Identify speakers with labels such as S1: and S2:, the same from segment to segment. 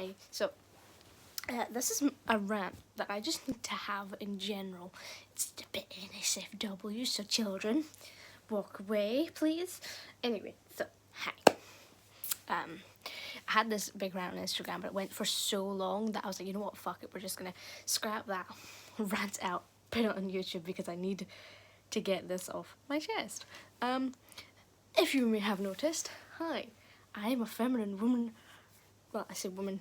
S1: Hi. So, this is a rant that I just need to have in general. It's a bit NSFW, so children, walk away, please. Anyway, so, hi. I had this big rant on Instagram, but it went for so long that I was like, you know what, fuck it, we're just gonna scrap that, rant out, put it on YouTube because I need to get this off my chest. If you may have noticed, hi, I am a feminine woman. Well, I say woman,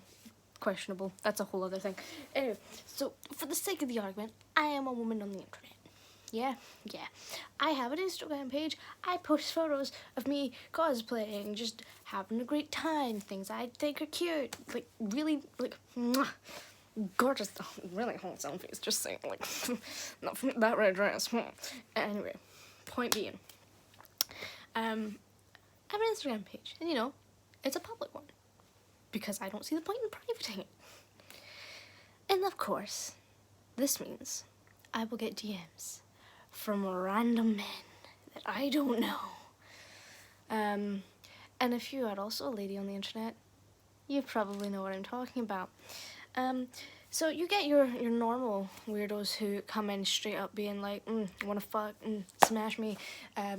S1: questionable, that's a whole other thing. Anyway, so for the sake of the argument, I am a woman on the internet. Yeah. I have an Instagram page. I post photos of me cosplaying, just having a great time, things I think are cute, like really, like, mwah, gorgeous, really wholesome face, just saying, like, not from that red dress. Anyway, point being, I have an Instagram page, and you know, it's a public one, because I don't see the point in privating it. And of course, this means I will get DMs from random men that I don't know. And if you are also a lady on the internet, you probably know what I'm talking about. So you get your normal weirdos who come in straight up being like, wanna fuck, smash me.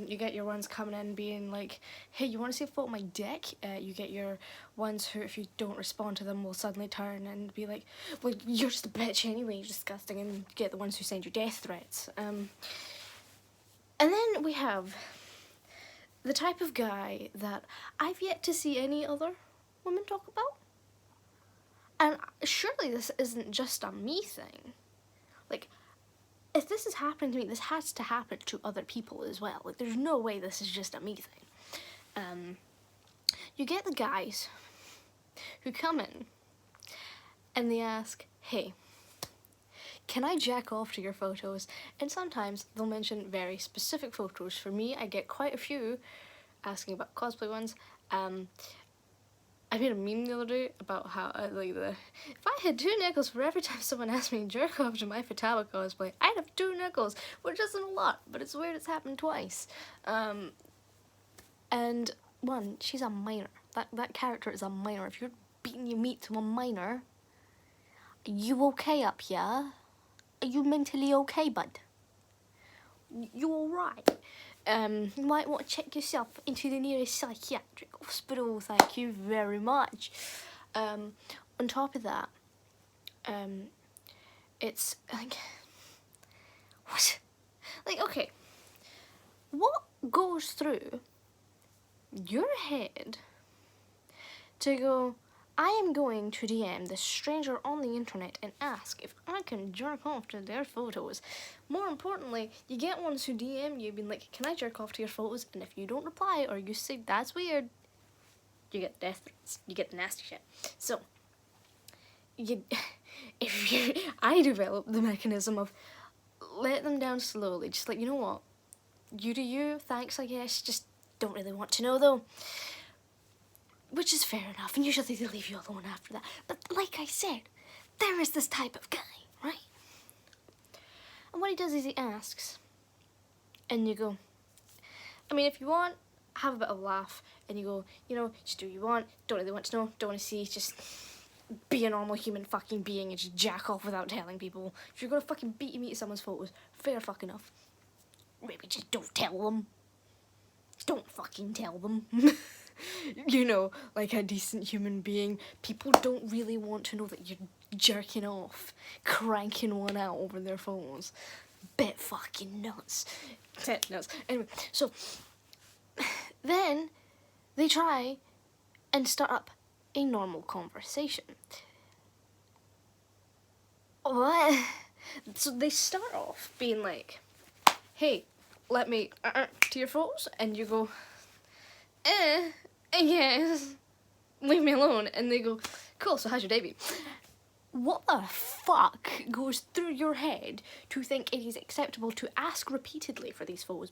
S1: You get your ones coming in being like, hey, you wanna see a photo of my dick? You get your ones who, if you don't respond to them, will suddenly turn and be like, well, you're just a bitch anyway, you're disgusting. And you get the ones who send you death threats. And then we have the type of guy that I've yet to see any other women talk about. And surely this isn't just a me thing. Like, if this is happening to me, this has to happen to other people as well. Like, there's no way this is just a me thing. You get the guys who come in and they ask, hey, can I jack off to your photos? And sometimes they'll mention very specific photos. For me, I get quite a few asking about cosplay ones. I made a meme the other day about how, if I had 2 nickels for every time someone asked me to jerk off to my Futaba cosplay, I'd have 2 nickels, which isn't a lot, but it's weird it's happened twice. And one, she's a minor. That character is a minor. If you're beating your meat to a minor, are you okay up here? Are you mentally okay, bud? You alright? You might want to check yourself into the nearest psychiatric hospital, thank you very much. On top of that, it's like, what? Like, okay, what goes through your head to go, I am going to DM this stranger on the internet and ask if I can jerk off to their photos. More importantly, you get ones who DM you being like, can I jerk off to your photos? And if you don't reply or you say that's weird, you get death threats. You get the nasty shit. So, I developed the mechanism of let them down slowly. Just like, you know what? You do you, thanks I guess. Just don't really want to know though. Which is fair enough, and usually they leave you alone after that. But like I said, there is this type of guy, right? And what he does is he asks, and you go, I mean, if you want, have a bit of a laugh, and you go, you know, just do what you want, don't really want to know, don't want to see, just be a normal human fucking being and just jack off without telling people. If you're gonna fucking beat your meat to someone's photos, fair fucking enough. Maybe just don't tell them. Don't fucking tell them. You know, like a decent human being, people don't really want to know that you're jerking off, cranking one out over their phones. Bit fucking nuts. Bit nuts. Anyway, so then they try and start up a normal conversation. What? So they start off being like, hey, let me to your photos, and you go, yes, leave me alone. And they go, cool, so how's your day been? What the fuck goes through your head to think it is acceptable to ask repeatedly for these photos,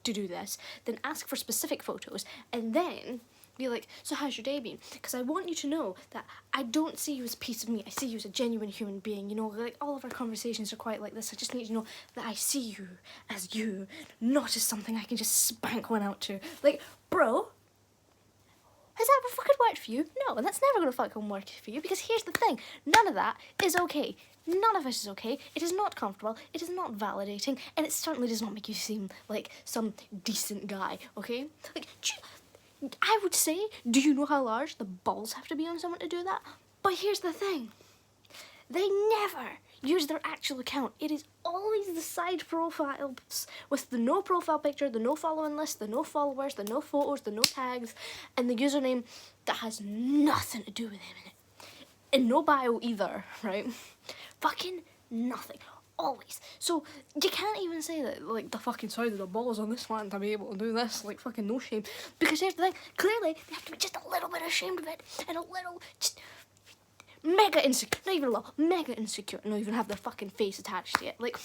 S1: to do this, then ask for specific photos, and then be like, so how's your day been? Because I want you to know that I don't see you as a piece of meat, I see you as a genuine human being, you know, like all of our conversations are quite like this. I just need you to know that I see you as you, not as something I can just spank one out to. Like, bro, Has that ever fucking worked for you? No, and that's never gonna fucking work for you, because here's the thing, none of that is okay. None of it is okay. It is not comfortable, it is not validating, and it certainly does not make you seem like some decent guy, okay? Like, I would say, do you know how large the balls have to be on someone to do that? But here's the thing. They never use their actual account. It is always the side profiles with the no profile picture, the no following list, the no followers, the no photos, the no tags, and the username that has nothing to do with them in it. And no bio either, right? Fucking nothing. Always. So you can't even say that, like, the fucking side of the balls on this one to be able to do this, like, fucking no shame. Because here's the thing, clearly they have to be just a little bit ashamed of it, and a little, just mega insecure, not even a little, mega insecure, and not even have their fucking face attached to it. Like,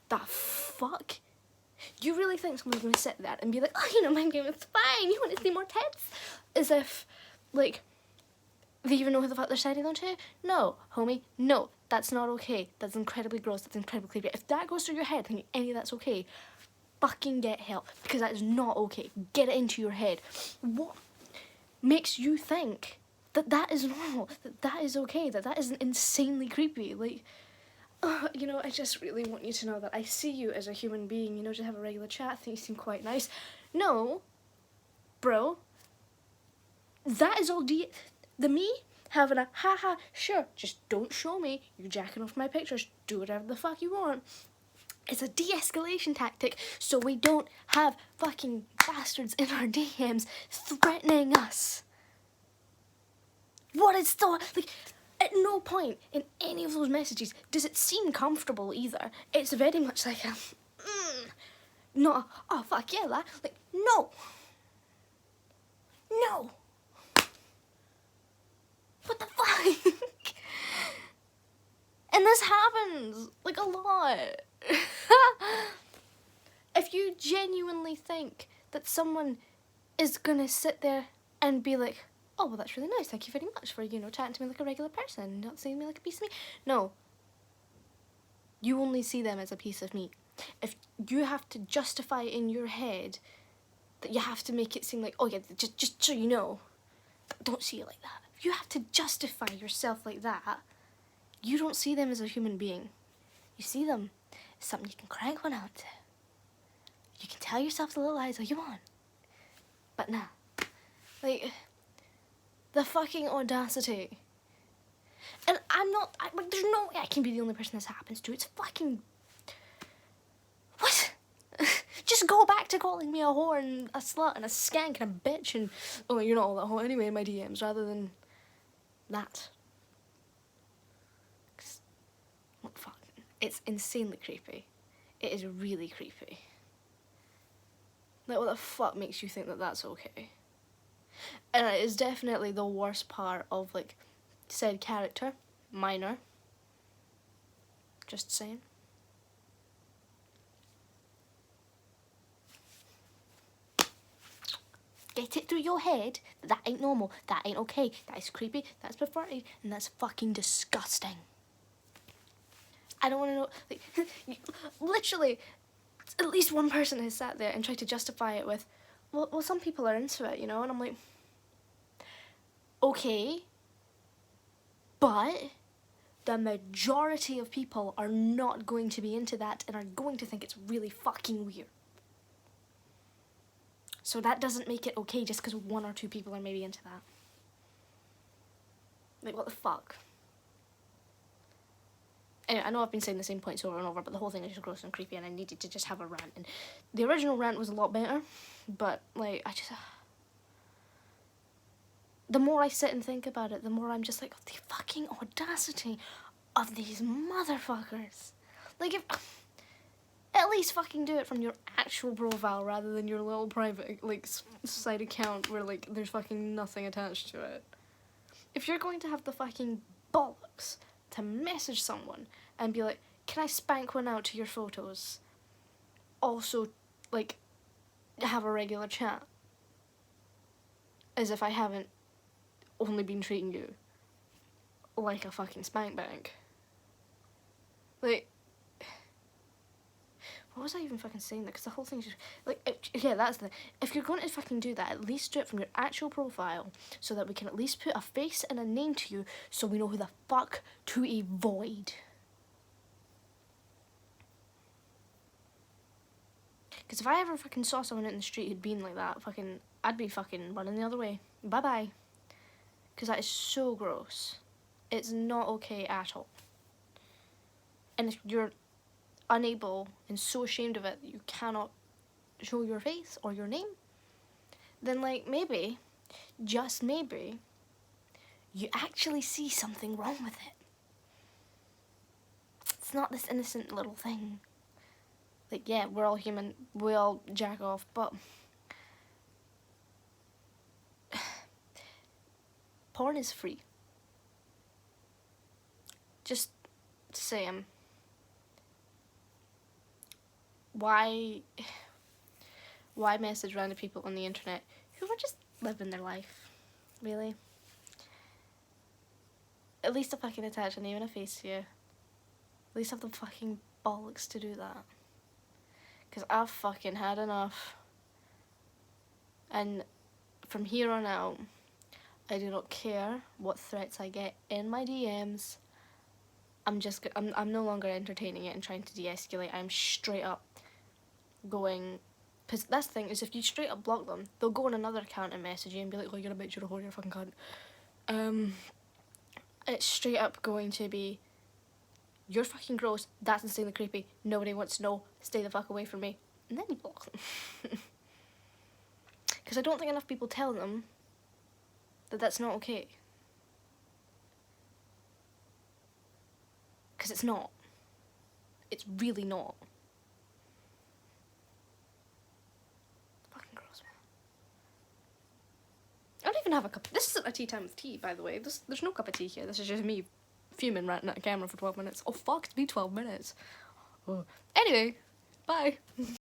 S1: the fuck? You really think someone's gonna sit there and be like, oh, you know, my game is fine, you want to see more tits? As if, like, they even know who the fuck they're sending them to? No, homie, no. That's not okay. That's incredibly gross. That's incredibly creepy. If that goes through your head thinking any of that's okay, fucking get help, because that is not okay. Get it into your head. What makes you think that that is normal, that that is okay, that that isn't insanely creepy? Like, you know, I just really want you to know that I see you as a human being, you know, just have a regular chat, I think you seem quite nice. No, bro, that is all the me having a haha, sure, just don't show me, you're jacking off my pictures, do whatever the fuck you want. It's a de-escalation tactic so we don't have fucking bastards in our DMs threatening us. What is the, like, at no point in any of those messages does it seem comfortable either. It's very much like a, not a, oh fuck yeah, that, like, no. No. What the fuck? And this happens, like, a lot. If you genuinely think that someone is gonna sit there and be like, oh, well, that's really nice, thank you very much for, you know, chatting to me like a regular person, not seeing me like a piece of meat. No. You only see them as a piece of meat. If you have to justify in your head that you have to make it seem like, oh yeah, just so you know, don't see it like that. If you have to justify yourself like that, you don't see them as a human being. You see them as something you can crank one out to. You can tell yourself the little lies all you want. But nah. Like, the fucking audacity. And like, there's no way I can be the only person this happens to. It's fucking, what? Just go back to calling me a whore and a slut and a skank and a bitch and, oh, you're not all that whore anyway in my DMs, rather than that. What fuck? It's insanely creepy. It is really creepy. Like, what the fuck makes you think that that's okay? And it is definitely the worst part of, like, said character. Minor. Just saying. Get it through your head that that ain't normal, that ain't okay, that is creepy, that's perverted, and that's fucking disgusting. I don't want to know, like, literally, at least one person has sat there and tried to justify it with, well, some people are into it, you know, and I'm like, okay, but the majority of people are not going to be into that and are going to think it's really fucking weird. So that doesn't make it okay just because one or two people are maybe into that. Like, what the fuck? Anyway, I know I've been saying the same points over and over, but the whole thing is just gross and creepy, and I needed to just have a rant. And the original rant was a lot better, but, like, I just... the more I sit and think about it, the more I'm just like, oh, the fucking audacity of these motherfuckers. Like, if... at least fucking do it from your actual profile rather than your little private, like, side account where, like, there's fucking nothing attached to it. If you're going to have the fucking bollocks to message someone and be like, can I spank one out to your photos? Also, like, have a regular chat. As if I haven't only been treating you like a fucking spank bank. Like, What was I even fucking saying there? Because the whole thing's just, like, yeah, that's the thing. If you're going to fucking do that, at least do it from your actual profile, so that we can at least put a face and a name to you, so we know who the fuck to avoid. Because if I ever fucking saw someone in the street who'd been like that, fucking, I'd be fucking running the other way. Bye-bye. Because that is so gross. It's not okay at all. And if you're unable and so ashamed of it that you cannot show your face or your name, then, like, maybe, just maybe, you actually see something wrong with it. It's not this innocent little thing. Like, yeah, we're all human, we all jack off, but porn is free. Just saying. Why message random people on the internet who are just living their life? Really? At least I fucking attach a name and a face to you. At least have the fucking bollocks to do that. Because I've fucking had enough. And from here on out, I do not care what threats I get in my DMs. I'm no longer entertaining it and trying to de-escalate. I'm straight up going, because that's the thing, is if you straight up block them, they'll go on another account and message you and be like, oh, you're a bitch, you're a whore, you're a fucking cunt. It's straight up going to be, you're fucking gross, that's insanely creepy, nobody wants to know, stay the fuck away from me, and then you block them. Because I don't think enough people tell them that that's not okay. Because it's not. It's really not. Fucking gross, man. I don't even have a cup. This isn't a tea time with tea, by the way. There's no cup of tea here. This is just me fuming ranting at a camera for 12 minutes. Oh fuck, it's been 12 minutes. Oh. Anyway, bye.